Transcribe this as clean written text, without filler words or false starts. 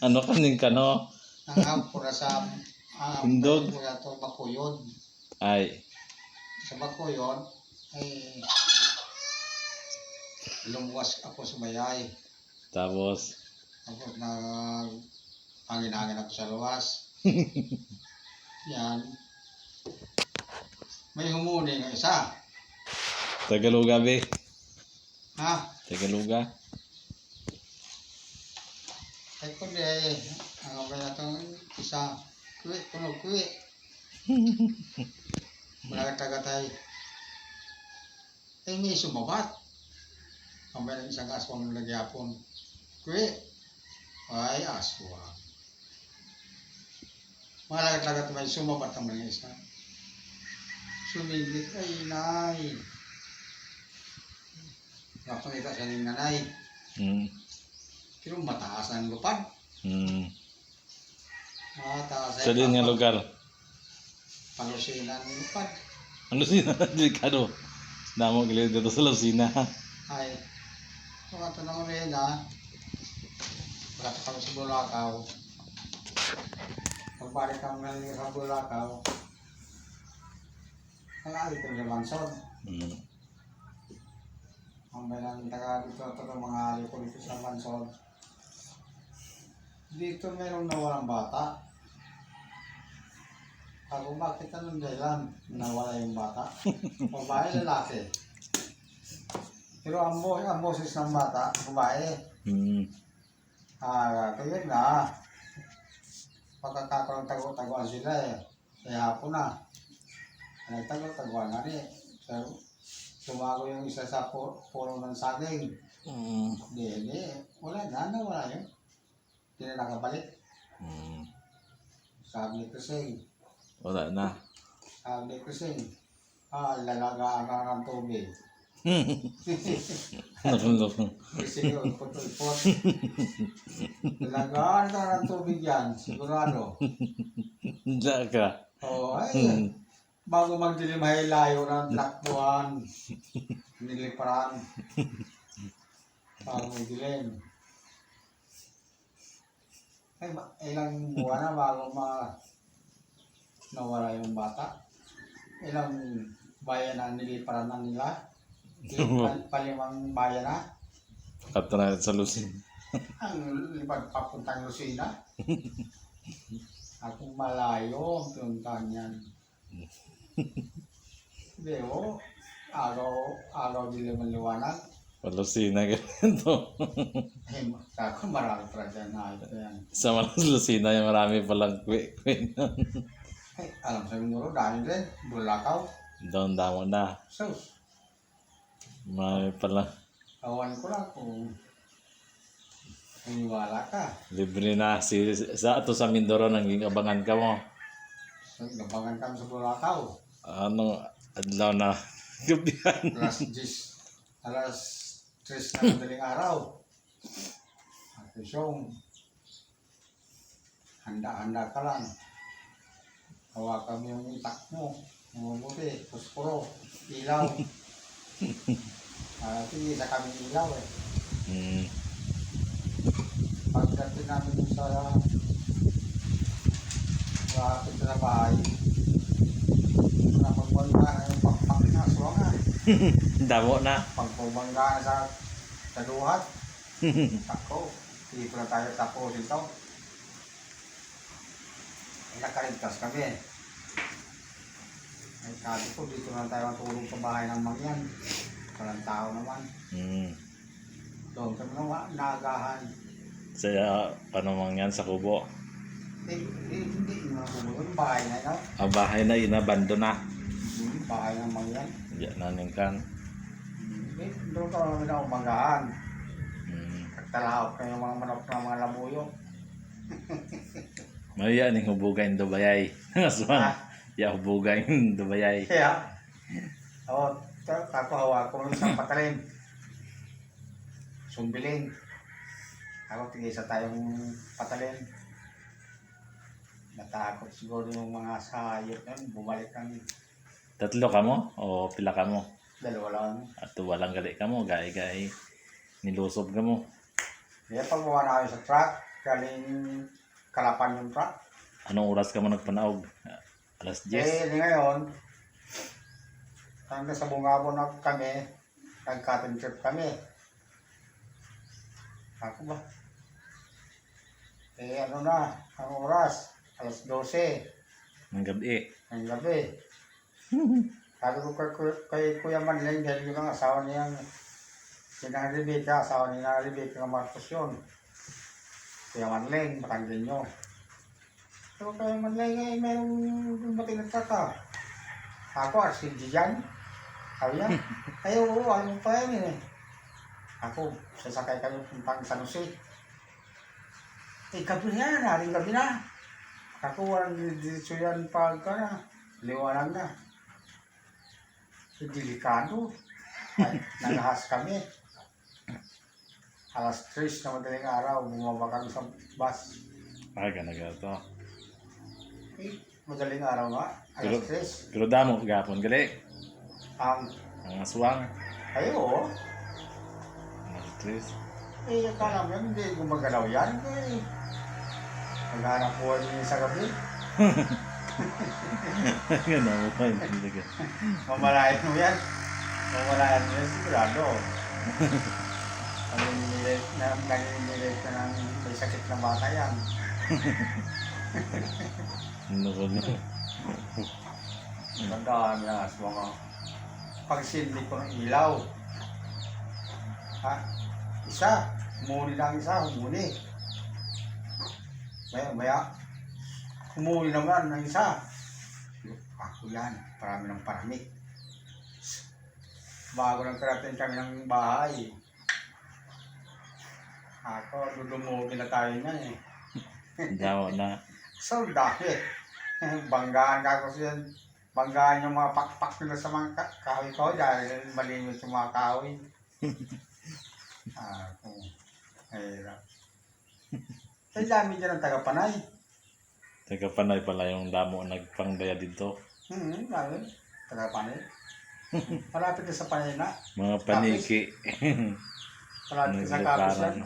Ano kaning kano? Ang hampura sa Tindog? mula to Bakuyod. Ay, Sa Bakuyod ay lumuwas ako sa bayay. tapos Tapos hangin-hangin ako sa luwas. Yan. May humuni ng isa. Tagaluga be. Ha? Tagaluga. Ay ko di. Ang ba na itong isa. Kuwi, kuno kuwi. Malagat-lagatay. Ay may sumabat. Ang ba ng isang aswang nagyapon. Kuwi. Ay aswang. Malagat-lagat may sumabat ang mga isa. Sumigit ay nay. Kapangita sa ning nanay. Pero mataas ang lupad. Mataas Sa din nga lugar. Palusinan ng lupad. Ang Lucina na delikado. Damo gilid dito sa Lucina. Ay, kung ito nang rin ha, pagkata kami sa Bulacau. Pagbalik kami ngayon sa Bulacau, nag-alit kami sa Lansod. Ang bilang taga dito ito ng mga alit ko dito sa Lansod. Dito meron na walang bata. Ako bakit anong dahilan nawala yung bata? Babae, lalaki. Pero ang boses ng bata, babae. Kaya na. Pagkakaroon tago-tagoan sila eh. Kaya hapon na. Nagtago-tagoan na rin. Pero tumago yung isa sa puro ng saging. Hindi. Wala na. Nawala yun. Hindi na nakabalik. Sabi ni Kusing. Wala na. Sabi ni Kusing. Lalagaan ka ng tubig. Kasi yun, putol-pot. Lalagaan ka ng tubig yan, sigurado. Diyan ka. Oo, ay. Bago magdilim ay layo ng takbuhan. Niliparan. Bago magdilim. Ay, ilang buwan na bago nawala yung bata. Ilang bayan na niliparan na nila. Palimang bayan na. Katara sa Lucina. Ang lipad papuntang Lucina. Akong malayo ang pinuntahan yan. Hindi o. Araw din naman liwanag. Lucina ganito. Eh, ako marami pa dyan na ito yan. Sa Malas Lucina yung marami palang kwe-kwe. Eh, alam sa Mindoro, dahil din. Bulacau. Doon damo na. Sus. Marami pala. Awan ko lang kung maniwala ka. Libre na. Sa ato sa Mindoro naging abangan ka mo. So, nabangan kami sa Bulacau. Ano, adlaw na gabihan. Alas 3 na madaling araw. At isyong handa-handa ka lang. Hawakan mo yung itak mo. Mabuti, puspuro, ilaw. Isa kami ilaw eh. Pagdating namin sa lapit sa bahay, napagbangga na yung pakpak na suwanga. Damo na. Pagpabangga na sa duhat. Ako, hindi ko na tayo tapos ito. Nakaligtas kami. Ay sabi ko, dito na tayo matulog sa bahay ng mangyan. Walang tao naman. Doon kami naman naagahan. Sa panumang yan sa kubo. Hindi naman kubo. Yung bahay na yun. Ang bahay na inabando na. Bahay ng mangyan. Diyan na ningkan. Doon ka namin na umanggahan. Kagtalahap ka yung mga manok ng mga labuyo. Maya ning hubugan Dubayay. Asma. Ya hubugan Dubayay. Kaya, ako hawak ko ng isang patalin. Sumbilin. Ako tigisa tayong patalin. Natakot siguro yung mga sayop na bumalik kami. Tatlo ka mo o pila ka mo? Dalawa lang. At walang gali ka mo, gay-gay. Nilusob ka mo. Kaya pag buwan na kayo sa truck, galing Kalapan yung truck. Anong oras ka man nagpanaog? Alas 10? Eh, di ngayon, hanggang sa Bungabo na kami, nag-cutting trip kami. Ako ba? Eh, ano na, ang oras, alas 12 Ng gabi. ng gabi. Sabi ko kay Kuya Manling, dahil yung asawa niyang Sinang Rebecca, asawa ni na Rebecca Marcos yun. Kuya Manling, Batanggin nyo. So, Kuya Manling, eh, merong dumating na traka. Ako, RCD dyan. Sabi niya, ay oo, ano pa yan eh. Ako, sasakay kami puntang San Jose. Eh, gabi na, naring gabi na. Ako, walang diretso yan pagka na. Liwanag na. Eh, delikado. Ay, nangahas kami. Alas 3 na madaling araw, bumaba kami sa bus. Ganagato. Eh, madaling araw nga, alas 3. Pero damo gapon gali. Ang aswang. Ay, oo. Alas 3. Eh, akala mo yan, hindi gumagalaw yan. Eh, naghanap buhay niya sa gabi. Ganun mo pa yung talaga. Mamalayan mo yan. Mamalayan mo yan, sigurado. Naninilit na ng may sakit na bata yan. Ano ko na? Tandaan na, mga pagsindi ko ng ilaw. Ha? Isa, humuli lang isa, humuli. Maya, humuli naman ng isa. Ako yan, parami ng parami. Bago nagkarating kami ng bahay. Ako, dudumugin na tayo niyan eh. Damo na. So, dahil, banggaan ka ko siya. Banggaan yung mga pakpak nila sa mga kahoy ko dahil malimit yung mga kahoy. Ako, hirap. Ang dami dyan ang tagapanay. Tagapanay pala yung damo nagpangdaya dito. Dami. Tagapanay. Malapit na sa panay na. Mga paniki. Malapit na sa kapis yan.